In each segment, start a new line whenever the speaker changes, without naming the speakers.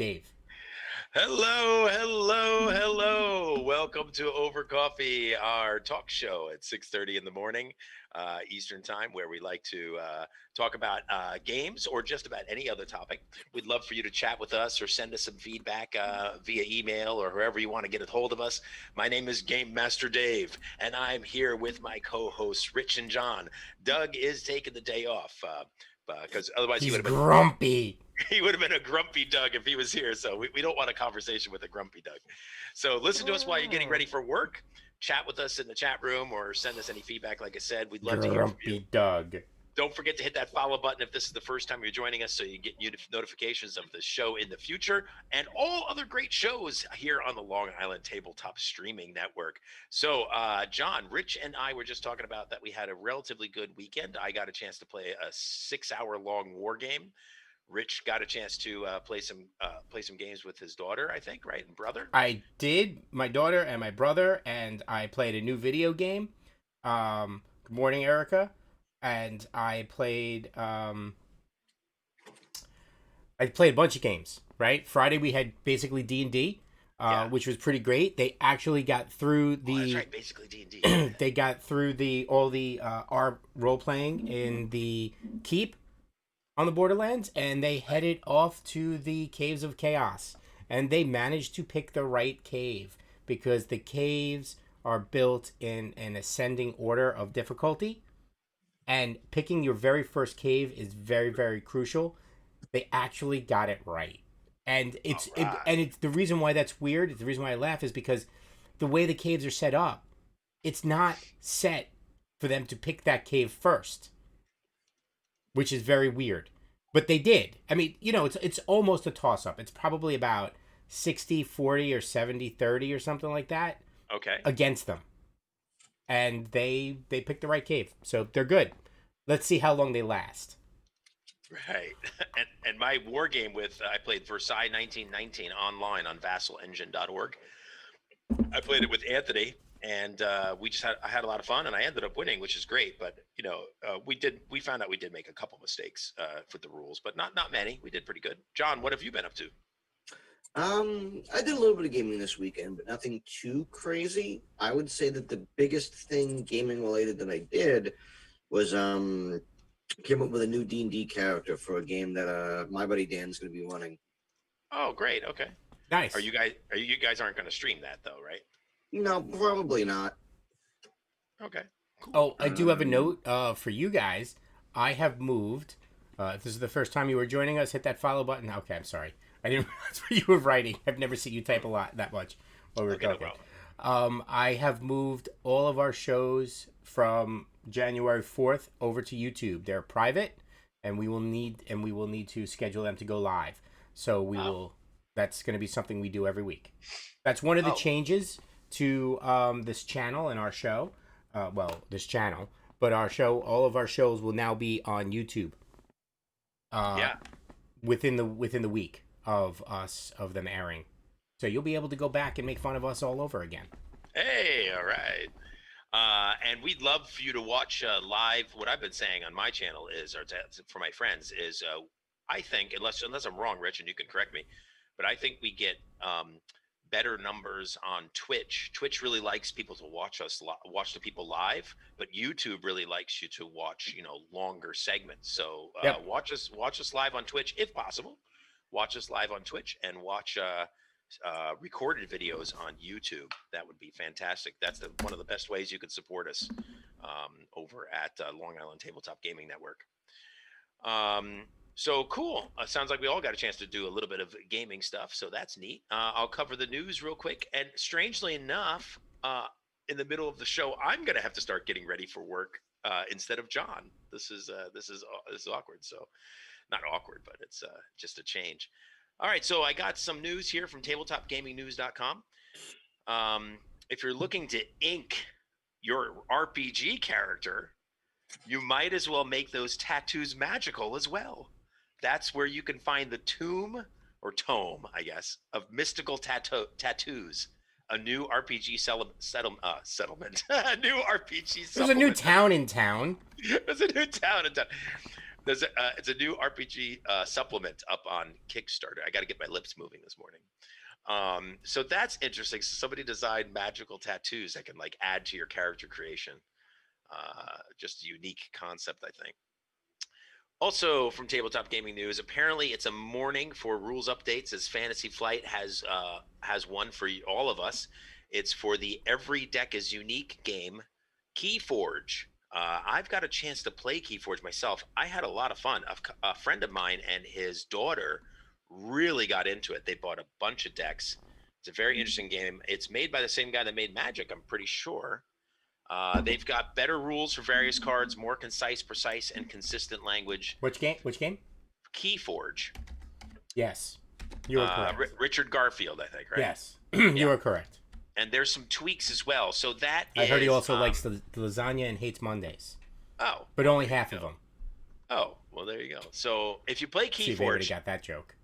Dave.
Hello, hello, hello. Welcome to Over Coffee, our talk show at 6:30 in the morning, Eastern Time, where we like to talk about games or just about any other topic. We'd love for you to chat with us or send us some feedback via email or wherever you want to get a hold of us. My name is Game Master Dave, and I'm here with my co-hosts Rich and John. Doug is taking the day off because otherwise he
He's
would have been
grumpy.
he would have been a grumpy Doug if he was here. So we don't want a conversation with a grumpy Doug. So listen to us while you're getting ready for work. Chat with us in the chat room or send us any feedback. Like I said, we'd love to hear from you.
Grumpy Doug.
Don't forget to hit that follow button if this is the first time you're joining us so you get notifications of the show in the future and all other great shows here on the Long Island Tabletop Streaming Network. So, John, Rich, and I were just talking about that we had a relatively good weekend. I got a chance to play a 6 hour long war game. Rich got a chance to play some games with his daughter, I think, right, and brother.
I did, my daughter and my brother, and I played a new video game. Good morning, Erica. And I played a bunch of games, right? Friday we had basically D&D,
Yeah.
which was pretty great. They actually got through
Oh, that's
the
right. Basically D&D.
they got through the all the our role playing in the keep on the Borderlands, and they
Right.
headed off to the Caves of Chaos. And they managed to pick the right cave because the caves are built in an ascending order of difficulty. And picking your very first cave is very, very crucial. They actually got it right. And
All right.
it's the reason why that's weird. The reason why I laugh is because the way the caves are set up, it's not set for them to pick that cave first, which is very weird. But they did. I mean, it's almost a toss up. It's probably about 60-40 or 70-30 or something like that
Okay.
against them. And they picked the right cave. So they're good. Let's see how long they last.
Right. And my war game with I played Versailles 1919 online on vassalengine.org. I played it with Anthony, and I had a lot of fun, and I ended up winning, which is great. But we found out we did make a couple mistakes for the rules, but not many. We did pretty good. John, what have you been up to?
I did a little bit of gaming this weekend, but nothing too crazy. I would say that the biggest thing gaming related that I did was came up with a new D&D character for a game that my buddy Dan's going to be running.
Oh, great. Okay.
Nice.
Are you guys aren't going to stream that though, right?
No, probably not.
Okay. Cool.
Oh, I do have a note for you guys. I have moved. If this is the first time you were joining us, hit that follow button. Okay, I'm sorry. I didn't realize what you were writing. I've never seen you type a lot that much while we were
Okay, no
talking.
problem.
I have moved all of our shows from January 4th over to YouTube. They're private, and we will need to schedule them to go live. So we
Oh.
will. That's going to be something we do every week. That's one of the
Oh.
changes to this channel and our show. This channel, but all of our shows will now be on YouTube.
Yeah.
Within the week of them airing, so you'll be able to go back and make fun of us all over again.
Hey, all right. And we'd love for you to watch live. What I've been saying on my channel is, or for my friends, is I think, unless I'm wrong, Rich, and you can correct me, but I think we get better numbers on Twitch. Twitch really likes people to watch the people live, but YouTube really likes you to watch, longer segments. So
Yep.
watch us live on Twitch if possible. Watch us live on Twitch and watch recorded videos on YouTube. That would be fantastic. That's one of the best ways you could support us over at Long Island Tabletop Gaming Network. So cool. Sounds like we all got a chance to do a little bit of gaming stuff. So that's neat. I'll cover the news real quick. And strangely enough, in the middle of the show, I'm going to have to start getting ready for work instead of John. This is awkward. So not awkward, but it's just a change. All right, so I got some news here from tabletopgamingnews.com. If you're looking to ink your RPG character, you might as well make those tattoos magical as well. That's where you can find the tome, I guess, of mystical tattoos. A new RPG settlement. A new RPG
There's a new
supplement.
town in town.
There's a new town in town. It's a new RPG supplement up on Kickstarter. I got to get my lips moving this morning. So that's interesting. So somebody designed magical tattoos that can like add to your character creation. Just a unique concept, I think. Also, from Tabletop Gaming News, apparently it's a morning for rules updates as Fantasy Flight has one for all of us. It's for the Every Deck is Unique game, Keyforge. I've got a chance to play Keyforge myself. I had a lot of fun. A friend of mine and his daughter really got into it. They bought a bunch of decks. It's a very interesting game. It's made by the same guy that made Magic, I'm pretty sure. They've got better rules for various cards, more concise, precise, and consistent language.
Which game? Which game?
Keyforge.
Yes, you are correct.
Richard Garfield, I think, right?
Yes, you are correct.
And there's some tweaks as well. So that
I heard he also likes the lasagna and hates Mondays.
Oh,
but only half of them.
Oh, well, there you go. So if you play Keyforge,
see if anybody got that joke.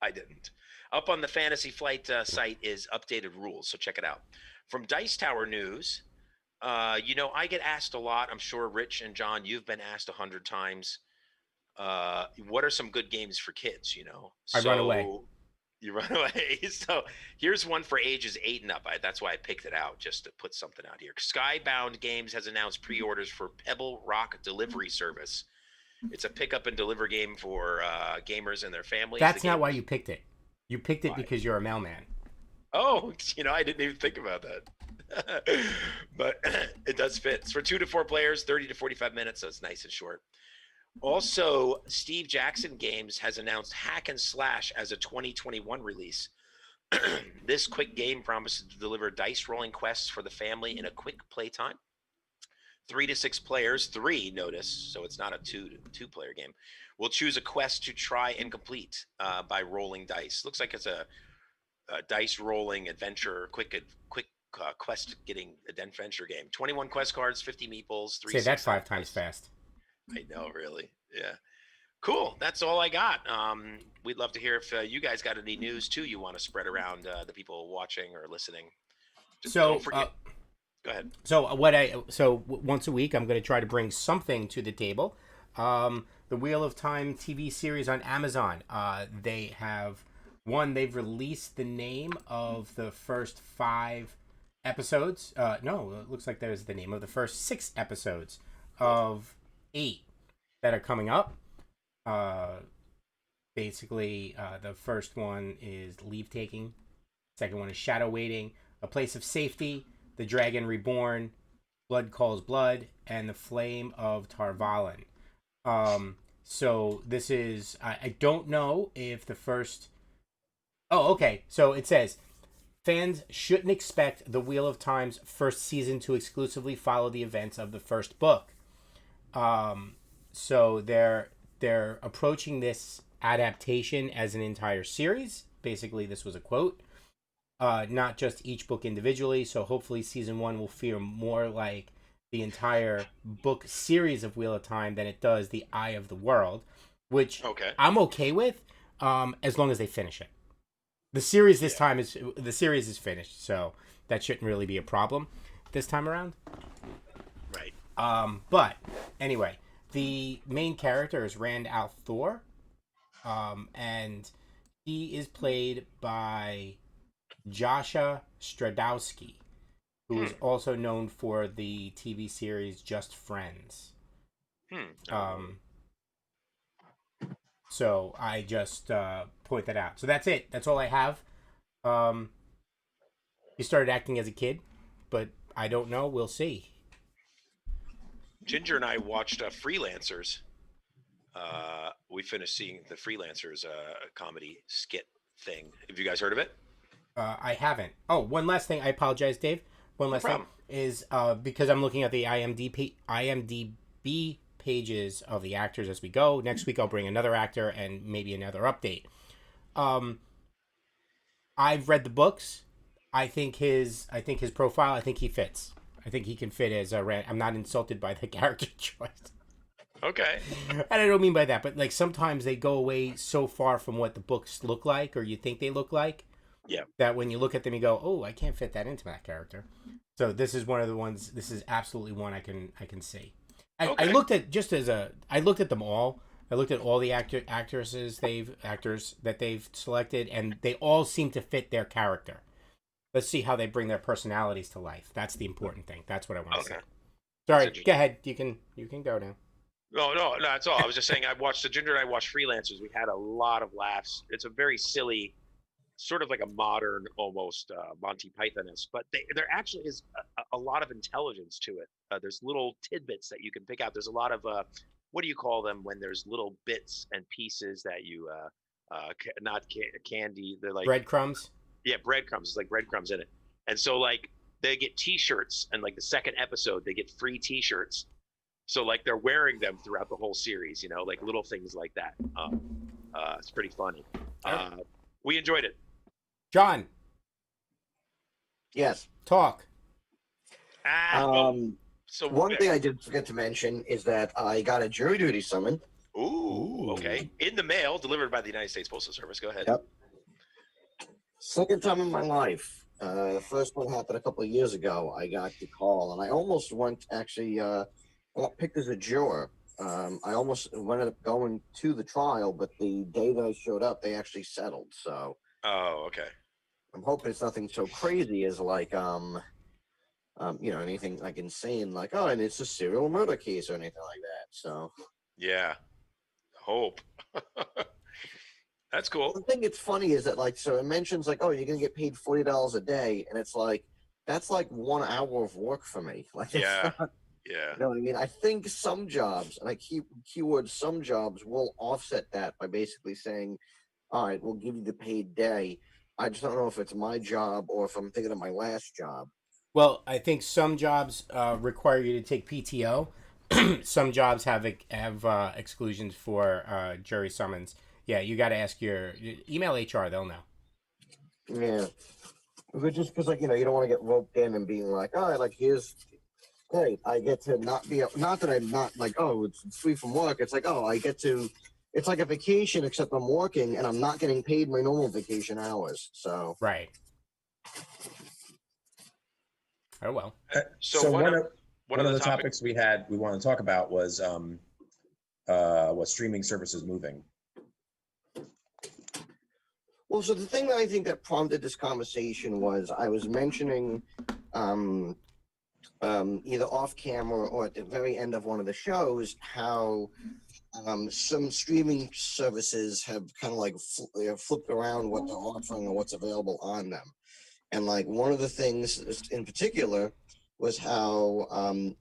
I didn't. Up on the Fantasy Flight site is updated rules, so check it out. From Dice Tower News. I get asked a lot. I'm sure Rich and John, you've been asked 100 times. What are some good games for kids?
I run away.
You run away. So here's one for ages 8 and up. That's why I picked it out, just to put something out here. Skybound Games has announced pre-orders for Pebble Rock Delivery Service. It's a pick up and deliver game for gamers and their families.
That's not why you picked it. You picked it because you're a mailman.
Oh, I didn't even think about that. But it does fit. It's for 2 to 4 players, 30 to 45 minutes, so it's nice and short. Also, Steve Jackson Games has announced Hack and Slash as a 2021 release. This quick game promises to deliver dice rolling quests for the family in a quick playtime. 3 to 6 players, 3 notice, so it's not a 2-player game, will choose a quest to try and complete by rolling dice. Looks like it's a dice rolling adventure, quick quest getting adventure game. 21 quest cards, 50 meeples, 3.
Say that 5 times fast.
I know, really. Yeah. Cool. That's all I got. We'd love to hear if you guys got any news too you want to spread around the people watching or listening. Just don't forget. Go ahead.
So once a week I'm going to try to bring something to the table. The Wheel of Time TV series on Amazon. They've released the name of the first 5 episodes. No, it looks like that is the name of the first 6 episodes of 8 that are coming up. Basically, the first one is Leave Taking. Second one is Shadow Waiting, A Place of Safety, The Dragon Reborn, Blood Calls Blood, and The Flame of Tarvalin. So this is, I don't know if the first... Oh, okay. So it says, fans shouldn't expect the Wheel of Time's first season to exclusively follow the events of the first book. So they're approaching this adaptation as an entire series. Basically, this was a quote. Not just each book individually. So hopefully season 1 will feel more like the entire book series of Wheel of Time than it does the Eye of the World, which I'm okay with, as long as they finish it. The series this time is finished, so that shouldn't really be a problem this time around.
Right.
But anyway, the main character is Rand al'Thor, and he is played by Joshua Stradowski, who is also known for the TV series Just Friends. So I just point that out. So that's it. That's all I have. He started acting as a kid, but I don't know. We'll see.
Ginger and I watched Freelancers. We finished seeing the Freelancers comedy skit thing. Have you guys heard of it?
I haven't. Oh, one last thing. I apologize, Dave. One last thing is because I'm looking at the IMDb pages of the actors as we go. Next week I'll bring another actor and maybe another update. I've read the books. I think his profile, I think he fits. I think he can fit as a Rand. I'm not insulted by the character choice.
Okay.
And I don't mean by that, but like sometimes they go away so far from what the books look like or you think they look like.
Yeah.
That when you look at them, you go, "Oh, I can't fit that into that character." So this is one of the ones. This is absolutely one I can see. I looked at them all, I looked at all the actors that they've selected, and they all seem to fit their character. Let's see how they bring their personalities to life. That's the important thing. That's what I want to
Okay.
say.
That's
Sorry, go
interesting.
ahead. You can go now.
No, that's all. I was just saying I watched Ginger and I watched Freelancers. We had a lot of laughs. It's a very silly, sort of like a modern, almost Monty Python-esque, but there actually is a lot of intelligence to it. There's little tidbits that you can pick out. There's a lot of what do you call them when there's little bits and pieces that you not candy. They're like
Breadcrumbs.
yeah, breadcrumbs. It's like breadcrumbs in it. And so like they get T-shirts, and like the second episode, they get free T-shirts. So like they're wearing them throughout the whole series, like little things like that. It's pretty funny. We enjoyed it.
John,
Yes.
talk.
So
One thing I did forget to mention is that I got a jury duty summon.
Ooh, okay. In the mail, delivered by the United States Postal Service. Go ahead.
Yep. Second time in my life. The first one happened a couple of years ago. I got the call, and I almost went actually. I got picked as a juror. I almost ended up going to the trial, but the day that I showed up, they actually settled. So.
Oh, okay.
I'm hoping it's nothing so crazy as like anything like insane, like and it's a serial murder case or anything like that. So.
Yeah. Hope. That's cool.
The thing that's funny is that so it mentions like, oh, you're gonna get paid $40 a day, and it's like that's like 1 hour of work for me. Like,
Yeah.
Not,
Yeah.
you know what I mean? I think some jobs, and I keep keyword some jobs, will offset that by basically saying, all right, we'll give you the paid day. I just don't know if it's my job or if I'm thinking of my last job.
Well, I think some jobs require you to take PTO. Some jobs have exclusions for jury summons. Yeah, you got to ask your email HR. They'll know.
Yeah. But just because, you don't want to get roped in and being like, all right, like, here's, great, I get to not be, not that I'm not like, oh, it's free from work. It's like, oh, I get to, it's like a vacation, except I'm working and I'm not getting paid my normal vacation hours. So.
Right. Oh, well.
So
one
of the topics we want to talk about was what streaming services moving.
Well, so the thing that I think that prompted this conversation was I was mentioning either off camera or at the very end of one of the shows how some streaming services have kind of like flipped around what they're offering and what's available on them. And like one of the things in particular was how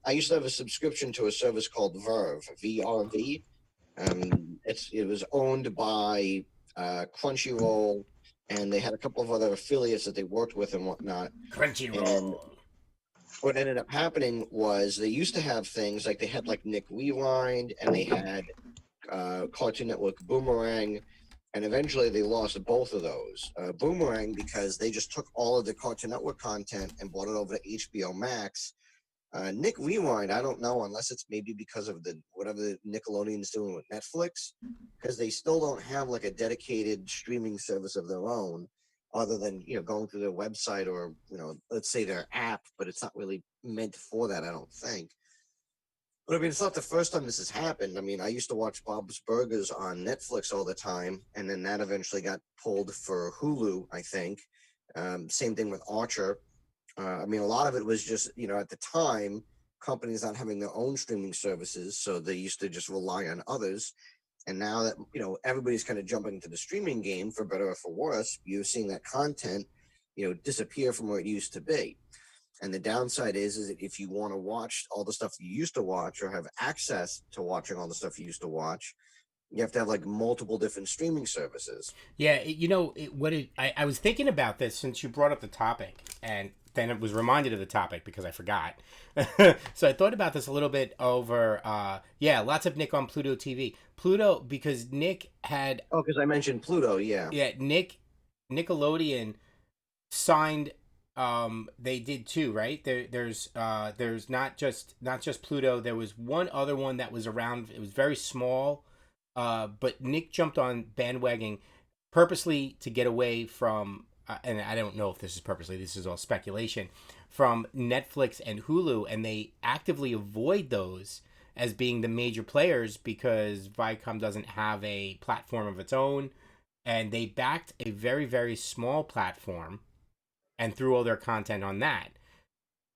I used to have a subscription to a service called Verve, VRV. It was owned by Crunchyroll, and they had a couple of other affiliates that they worked with and whatnot.
Crunchyroll.
And what ended up happening was they used to have things like they had like Nick Rewind, and they had Cartoon Network Boomerang, and eventually they lost both of those. Boomerang because they just took all of the Cartoon Network content and brought it over to HBO Max. Nick Rewind, I don't know, unless it's maybe because of whatever Nickelodeon's doing with Netflix, because they still don't have like a dedicated streaming service of their own, other than going through their website or let's say their app, but it's not really meant for that, I don't think. But I mean, it's not the first time this has happened. I mean, I used to watch Bob's Burgers on Netflix all the time, and then that eventually got pulled for Hulu, I think. Same thing with Archer. I mean, a lot of it was just, at the time, companies not having their own streaming services, so they used to just rely on others. And now that, everybody's kind of jumping into the streaming game, for better or for worse, you're seeing that content, disappear from where it used to be. And the downside is that if you want to watch all the stuff you used to watch or have access to watching all the stuff you used to watch, you have to have like multiple different streaming services.
Yeah, I was thinking about this since you brought up the topic, and then it was reminded of the topic because I forgot. So I thought about this a little bit over. Lots of Nick on Pluto TV. Pluto, because Nick had.
Oh, because I mentioned Pluto, yeah.
Yeah, Nickelodeon signed. They did too, right? There's not just Pluto. There was one other one that was around. It was very small. But Nick jumped on bandwagon purposely to get away from, and I don't know if this is purposely, this is all speculation, from Netflix and Hulu, and they actively avoid those as being the major players because Viacom doesn't have a platform of its own, and they backed a very, very small platform and threw all their content on that.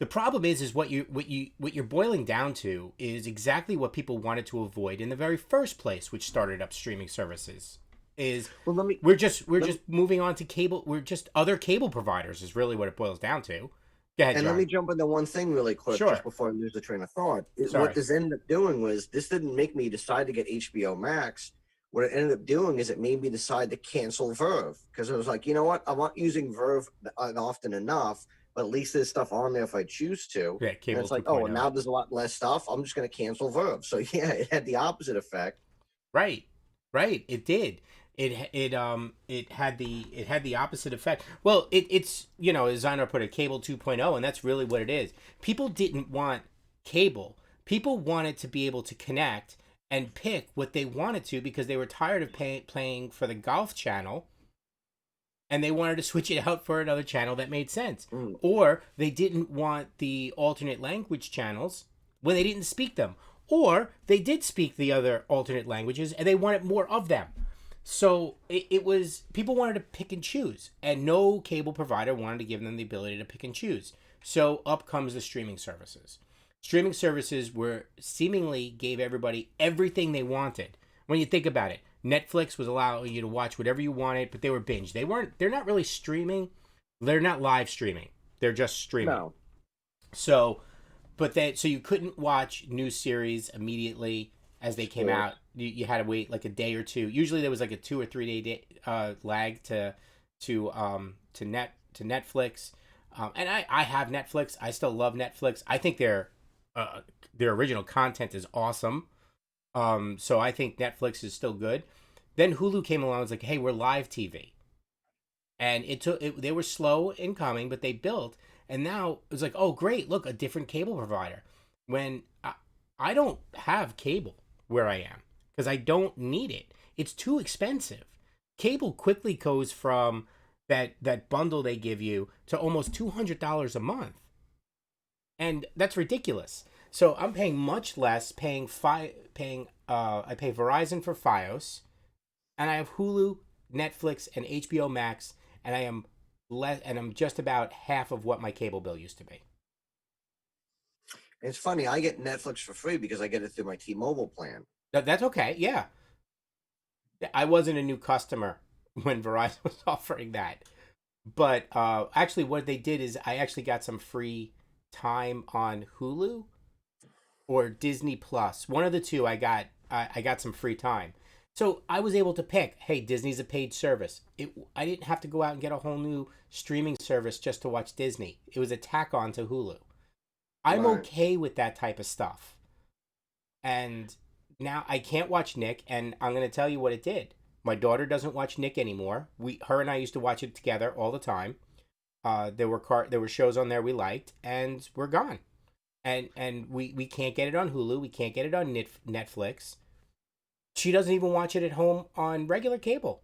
The problem is what you're boiling down to is exactly what people wanted to avoid in the very first place, which started up streaming services. Is
Well, let me
we're just moving on to cable. We're just other cable providers is really what it boils down to. Go ahead,
And let
John.
me jump into one thing really quick,
Sure.
just before I lose the train of thought.
Sorry.
What this ended up doing was this didn't make me decide to get HBO Max. What it ended up doing is it made me decide to cancel Verve because I was like, you know what? I'm not using Verve often enough, but at least there's stuff on there if I choose to.
Yeah,
And
cable
it's like,
2.0.
oh, well, now there's a lot less stuff. I'm just going to cancel Verve. So yeah, it had the opposite effect.
Right, right. It did. It had the opposite effect. Well, it's as Einar put it, cable 2.0, and that's really what it is. People didn't want cable. People wanted to be able to connect and pick what they wanted to because they were tired of playing for the golf channel, and they wanted to switch it out for another channel that made sense.
Mm.
Or they didn't want the alternate language channels when they didn't speak them. Or they did speak the other alternate languages and they wanted more of them. So it was, people wanted to pick and choose, and no cable provider wanted to give them the ability to pick and choose. So up comes the streaming services. Streaming services were seemingly gave everybody everything they wanted. When you think about it, Netflix was allowing you to watch whatever you wanted, but they were binge. They're not really streaming. They're not live streaming. They're just streaming.
No.
So you couldn't watch new series immediately as they came out. You had to wait like a day or two. Usually there was like a 2 or 3 day lag to Netflix. And I have Netflix. I still love Netflix. I think their original content is awesome. So I think Netflix is still good. Then Hulu came along and was like, hey, we're live TV. And they were slow in coming, but they built. And now it was like, oh, great, look, a different cable provider. When I don't have cable where I am because I don't need it. It's too expensive. Cable quickly goes from that bundle they give you to almost $200 a month. And that's ridiculous. So I'm paying much less, I pay Verizon for Fios, and I have Hulu, Netflix, and HBO Max, and I'm just about half of what my cable bill used to be.
It's funny. I get Netflix for free because I get it through my T-Mobile plan.
That's okay. Yeah. I wasn't a new customer when Verizon was offering that. But actually what they did is I actually got some free time on Hulu or Disney Plus. One of the two I got some free time. So I was able to pick, hey, Disney's a paid service. I didn't have to go out and get a whole new streaming service just to watch Disney. It was a tack on to Hulu. I'm
Right.
okay with that type of stuff. And now I can't watch Nick, and I'm going to tell you what it did. My daughter doesn't watch Nick anymore. Her and I used to watch it together all the time. There were shows on there we liked, and we're gone. And we can't get it on Hulu. We can't get it on Netflix. She doesn't even watch it at home on regular cable.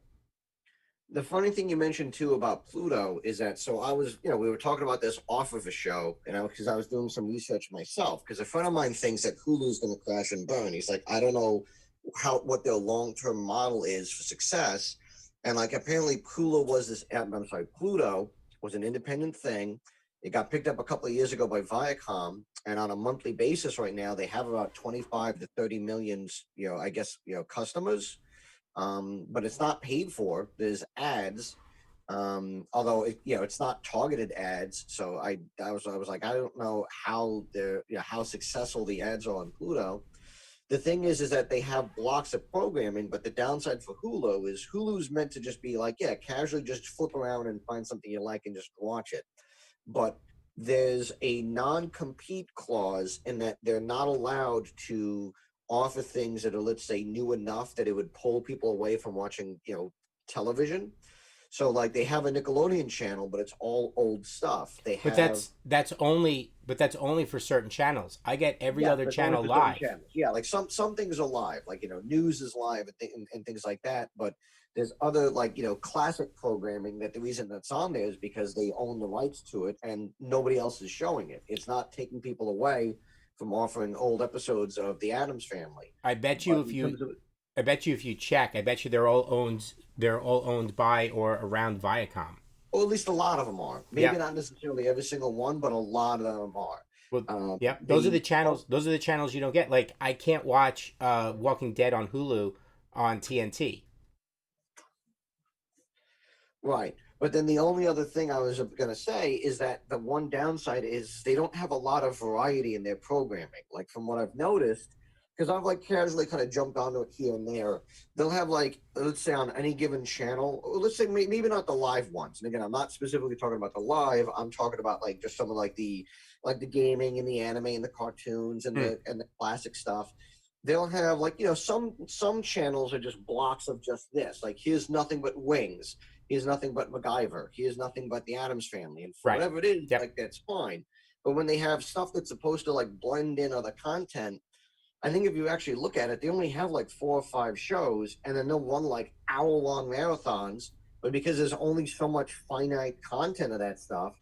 The funny thing you mentioned too about Pluto is that I was, we were talking about this off of a show, because I was doing some research myself. Because a friend of mine thinks that Hulu's going to crash and burn. He's like, I don't know what their long-term model is for success, and like apparently Pluto was an independent thing. It got picked up a couple of years ago by Viacom, and on a monthly basis right now they have about 25 to 30 million, customers. But it's not paid for. There's ads, although it's not targeted ads. So I was like, I don't know how how successful the ads are on Pluto. The thing is that they have blocks of programming, but the downside for Hulu is Hulu's meant to just be like, casually just flip around and find something you like and just watch it. But there's a non-compete clause in that they're not allowed to offer things that are, let's say, new enough that it would pull people away from watching, television. So like they have a Nickelodeon channel, but it's all old stuff.
But that's only for certain channels. I get every other
but it's
channel
only for certain
live.
channels. Yeah, like some things are live, like news is live and things like that. But there's other classic programming that the reason that's on there is because they own the rights to it and nobody else is showing it. It's not taking people away from offering old episodes of The Addams Family.
I bet you
But
if
in
you
terms of-
I bet you if you check, I bet you they're all owned by or around Viacom.
or at least a lot of them are. Maybe
Yeah.
not necessarily every single one, but a lot of them are.
Well,
Um,
yeah. Those are the
they
channels. Those are the channels you don't get. Like I can't watch Walking Dead on Hulu on TNT.
Right. But then the only other thing I was going to say is that the one downside is they don't have a lot of variety in their programming. Like from what I've noticed, because I've like casually kind of jumped onto it here and there, they'll have like, let's say on any given channel, or let's say maybe not the live ones. And again, I'm not specifically talking about the live. I'm talking about like just some of like the gaming and the anime and the cartoons and the classic stuff. They'll have like, some channels are just blocks of just this. Like here's nothing but Wings. He is nothing but MacGyver. He is nothing but the Addams Family. And for
Right.
whatever it is,
Yep.
like that's fine. But when they have stuff that's supposed to like blend in other content, I think if you actually look at it, they only have like 4 or 5 shows, and then they'll run like hour-long marathons. But because there's only so much finite content of that stuff,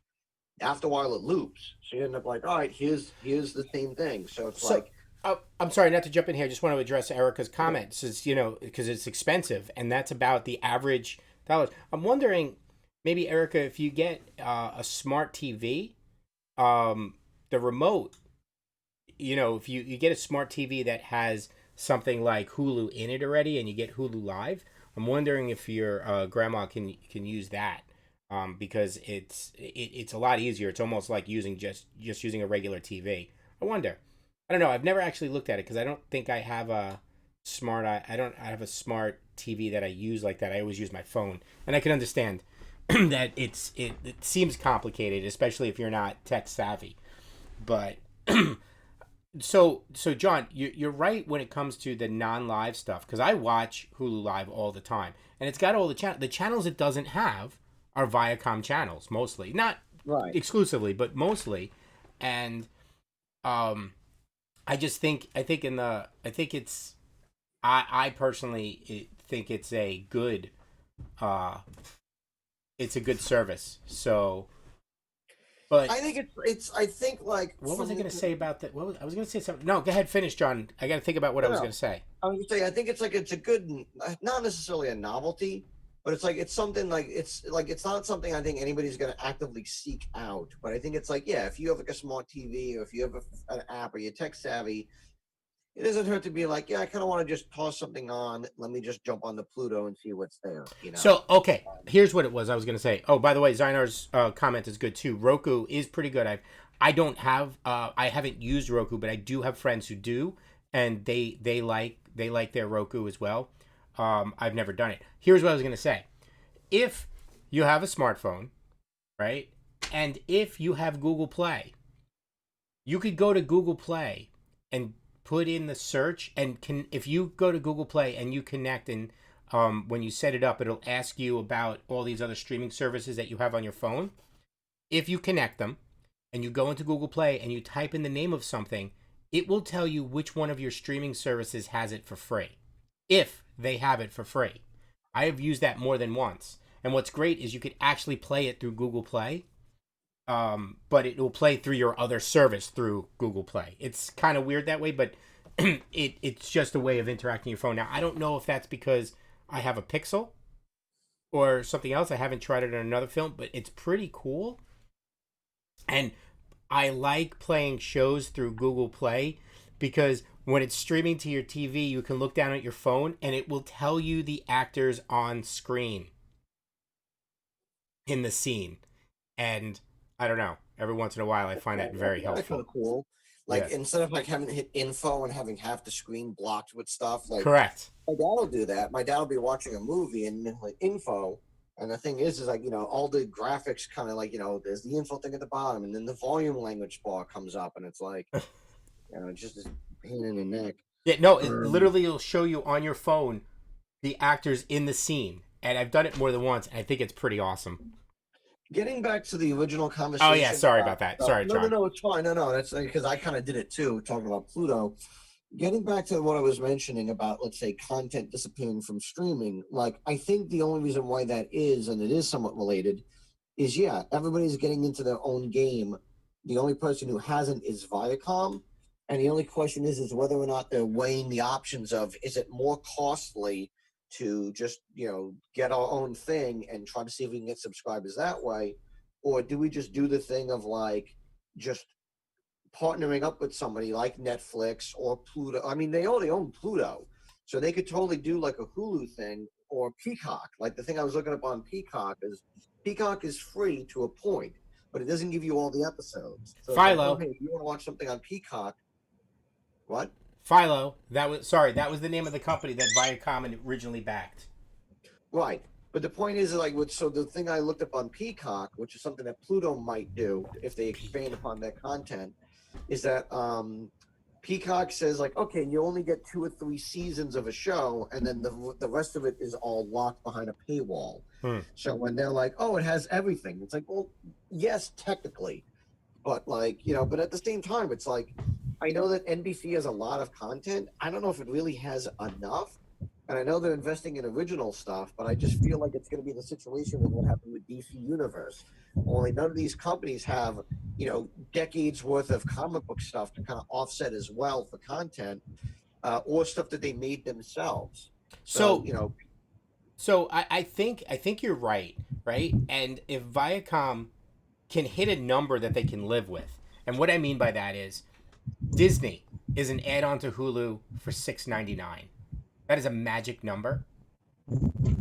after a while it loops. So you end up like, all right, here's the same thing. So it's like,
I'm sorry not to jump in here. I just want to address Erica's comment, since because it's expensive, and that's about the average dollars. I'm wondering, maybe Erica, if you get a smart TV, the remote, if you get a smart TV that has something like Hulu in it already, and you get Hulu Live, I'm wondering if your grandma can use that, because it's a lot easier. It's almost like using just using a regular TV. I wonder. I don't know. I've never actually looked at it because I don't think I have a smart. I have a smart TV that I use like that. I always use my phone, and I can understand that it seems complicated, especially if you're not tech savvy. But so John, you're right when it comes to the non-live stuff, because I watch Hulu Live all the time, and it's got all the channels it doesn't have are Viacom channels mostly, not
right.
exclusively, but mostly, and I personally think it's a good service. So, but
I think I think like,
what was I going to say about that? I was going to say something. No, go ahead, finish, John. I got to think about what I was going to say.
I was gonna say, I think it's a good, not necessarily a novelty, but it's something like it's not something I think anybody's gonna actively seek out. But I think it's like, yeah, if you have like a smart TV, or if you have an app, or you're tech savvy, it doesn't hurt to be like, yeah, I kind of want to just toss something on. Let me just jump on the Pluto and see what's there.
So, okay, here's what it was I was going to say. Oh, by the way, Zynar's comment is good too. Roku is pretty good. I haven't used Roku, but I do have friends who do, and they like their Roku as well. I've never done it. Here's what I was going to say. If you have a smartphone, right, and if you have Google Play, you could go to Google Play and put in the search, and if you go to Google Play and you connect, and when you set it up, it'll ask you about all these other streaming services that you have on your phone. If you connect them and you go into Google Play and you type in the name of something, it will tell you which one of your streaming services has it for free, if they have it for free. I have used that more than once. And what's great is you could actually play it through Google Play, but it will play through your other service through Google Play. It's kind of weird that way, but it's just a way of interacting your phone. Now, I don't know if that's because I have a Pixel or something else. I haven't tried it on another film, but it's pretty cool. And I like playing shows through Google Play because when it's streaming to your TV, you can look down at your phone and it will tell you the actors on screen in the scene. And I don't know. Every once in a while, I find that very
That's
helpful.
kind of cool. Like,
Yeah.
instead of like having to hit info and having half the screen blocked with stuff, like
Correct.
my dad will do that. My dad will be watching a movie and then like info. And the thing is like, all the graphics kind of like, there's the info thing at the bottom, and then the volume language bar comes up, and it's like, just this pain in the neck.
Yeah, no, it literally will show you on your phone the actors in the scene. And I've done it more than once, and I think it's pretty awesome.
Getting back to the original conversation.
Oh, yeah, sorry about that. Sorry, John.
No, it's fine. No, that's because I kind of did it too, talking about Pluto. Getting back to what I was mentioning about, let's say, content disappearing from streaming, like, I think the only reason why that is, and it is somewhat related, is, yeah, everybody's getting into their own game. The only person who hasn't is Viacom. And the only question is whether or not they're weighing the options of, is it more costly to just, get our own thing and try to see if we can get subscribers that way, or do we just do the thing of like just partnering up with somebody like Netflix or Pluto? I mean, they already own Pluto, so they could totally do like a Hulu thing or Peacock. Like the thing I was looking up on Peacock is free to a point, but it doesn't give you all the episodes. So it's like, oh
Philo.
hey, if you want to watch something on Peacock, what?
Philo. That was the name of the company that Viacom originally backed.
Right. But the point is, like, so the thing I looked up on Peacock, which is something that Pluto might do if they expand upon their content, is that Peacock says, like, okay, you only get 2 or 3 seasons of a show, and then the rest of it is all locked behind a paywall. So when they're like, oh, it has everything, it's like, well, yes, technically, but like, but at the same time, it's like, I know that NBC has a lot of content. I don't know if it really has enough. And I know they're investing in original stuff, but I just feel like it's going to be the situation with what happened with DC Universe. Only none of these companies have, decades worth of comic book stuff to kind of offset as well for content, or stuff that they made themselves. So,
So I think you're right? And if Viacom can hit a number that they can live with, and what I mean by that is Disney is an add-on to Hulu for $6.99. That is a magic number.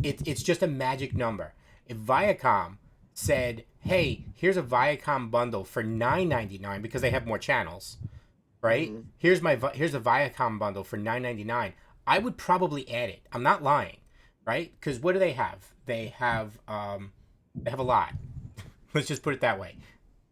It's just a magic number. If Viacom said, "Hey, here's a Viacom bundle for $9.99 because they have more channels," right?
Mhm.
Here's a Viacom bundle for $9.99. I would probably add it. I'm not lying, right? Because what do they have? They have a lot. Let's just put it that way.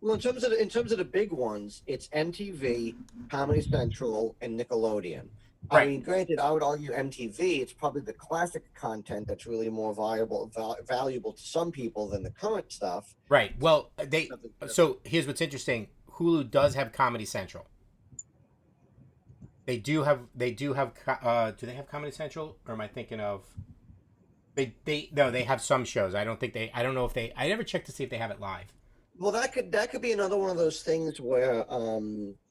Well, in terms of the big ones, it's MTV, Comedy Central, and Nickelodeon. I
Right.
mean, granted, I would argue MTV. It's probably the classic content that's really more valuable to some people than the current stuff.
Right. Well,
Nothing
so here's what's interesting. Hulu does have Comedy Central. Do they have Comedy Central, or am I thinking of they no, they have some shows. I don't know if they I never checked to see if they have it live.
Well, that could be another one of those things where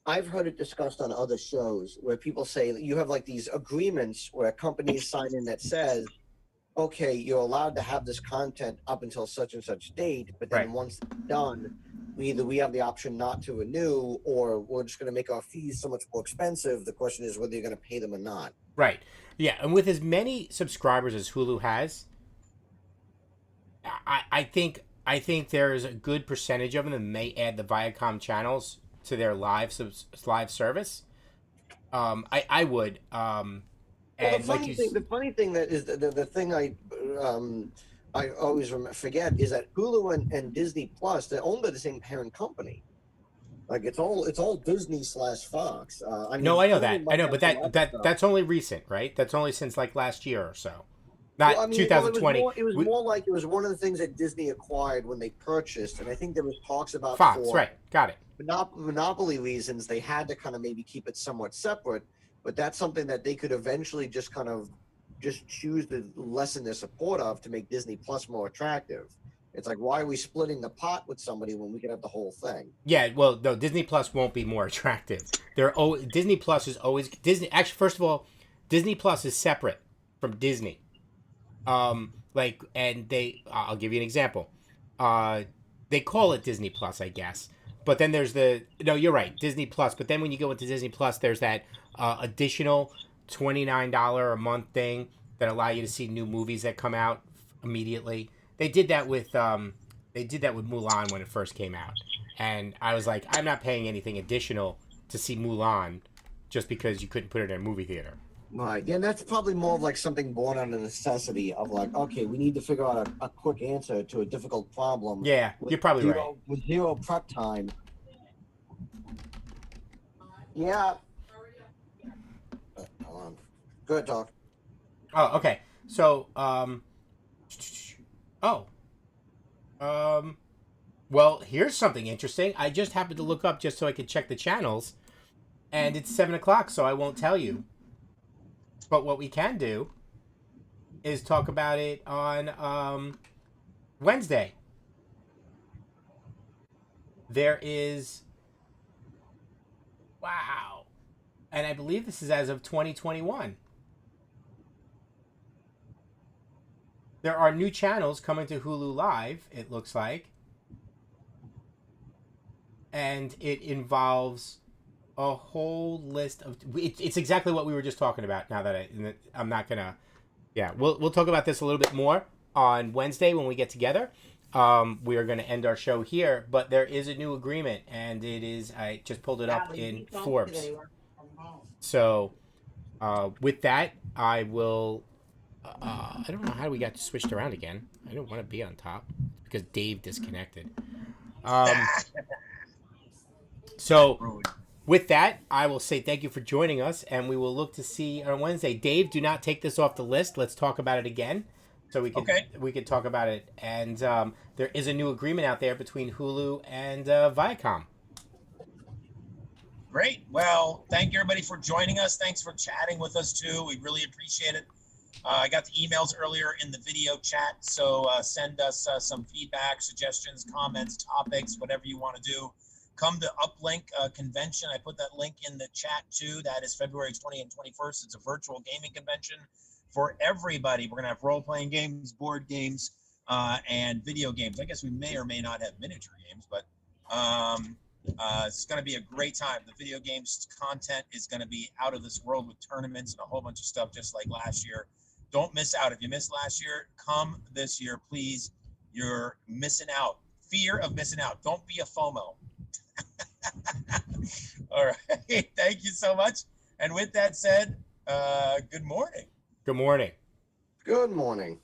I've heard it discussed on other shows where people say that you have like these agreements where companies sign in that says, okay, you're allowed to have this content up until such and such date, but
Right.
then once it's done, we have the option not to renew, or we're just going to make our fees so much more expensive. The question is whether you're going to pay them or not.
Right. Yeah, and with as many subscribers as Hulu has, I think there's a good percentage of them that may add the Viacom channels to their live service. I would.
Well,
And like you,
the funny thing that is the thing I always forget is that Hulu and Disney Plus, they're owned by the same parent company. Like it's all Disney slash Fox. I
no,
mean,
I know
Hulu
that, I
might
know,
have
but
some other stuff.
that's only recent, right? That's only since like last year or so,
Well, I
not
mean, well,
2020.
it was more like it was one of the things that Disney acquired when they purchased, and I think there was talks about
Fox,
for
right? Got it.
monopoly reasons they had to kind of maybe keep it somewhat separate. But that's something that they could eventually just kind of just choose to lessen their support of to make Disney Plus more attractive. It's like, why are we splitting the pot with somebody when we can have the whole thing?
Yeah, well, no, Disney Plus won't be more attractive. Disney Plus is always Disney. Actually, first of all, Disney Plus is separate from Disney. And I'll give you an example. Uh, they call it Disney Plus, I guess. But then there's no, you're right, Disney Plus. But then when you go into Disney Plus, there's that additional $29 a month thing that allow you to see new movies that come out immediately. They did that with Mulan when it first came out, and I was like, I'm not paying anything additional to see Mulan just because you couldn't put it in a movie theater.
Right. Yeah, and that's probably more of like something born out of necessity of like, okay, we need to figure out a quick answer to a difficult problem
Yeah,
with
you're probably right.
zero prep time. Yeah. Hold on. Good talk.
Oh, okay. So, oh, um, well, here's something interesting. I just happened to look up just so I could check the channels, and it's 7 o'clock, so I won't tell you. But what we can do is talk about it on Wednesday. There is, wow. And I believe this is as of 2021. There are new channels coming to Hulu Live, it looks like. And it involves a whole list of. It's exactly what we were just talking about. Now that I'm not gonna. Yeah, we'll talk about this a little bit more on Wednesday when we get together. We are going to end our show here, but there is a new agreement, and it is. I just pulled it up in Forbes. So, with that, I will. I don't know how we got switched around again. I don't want to be on top because Dave disconnected. So, with that, I will say thank you for joining us, and we will look to see on Wednesday. Dave, do not take this off the list. Let's talk about it again, so we can talk about it. And there is a new agreement out there between Hulu and Viacom.
Great. Well, thank you everybody for joining us. Thanks for chatting with us too. We really appreciate it. I got the emails earlier in the video chat, so send us some feedback, suggestions, comments, topics, whatever you want to do. Come to Uplink Convention. I put that link in the chat too. That is February 20th and 21st. It's a virtual gaming convention for everybody. We're going to have role-playing games, board games, and video games. I guess we may or may not have miniature games, but it's going to be a great time. The video games content is going to be out of this world with tournaments and a whole bunch of stuff just like last year. Don't miss out. If you missed last year, come this year, please. You're missing out. Fear of missing out. Don't be a FOMO. All right. Thank you so much. And with that said, good morning.
Good morning.
Good morning.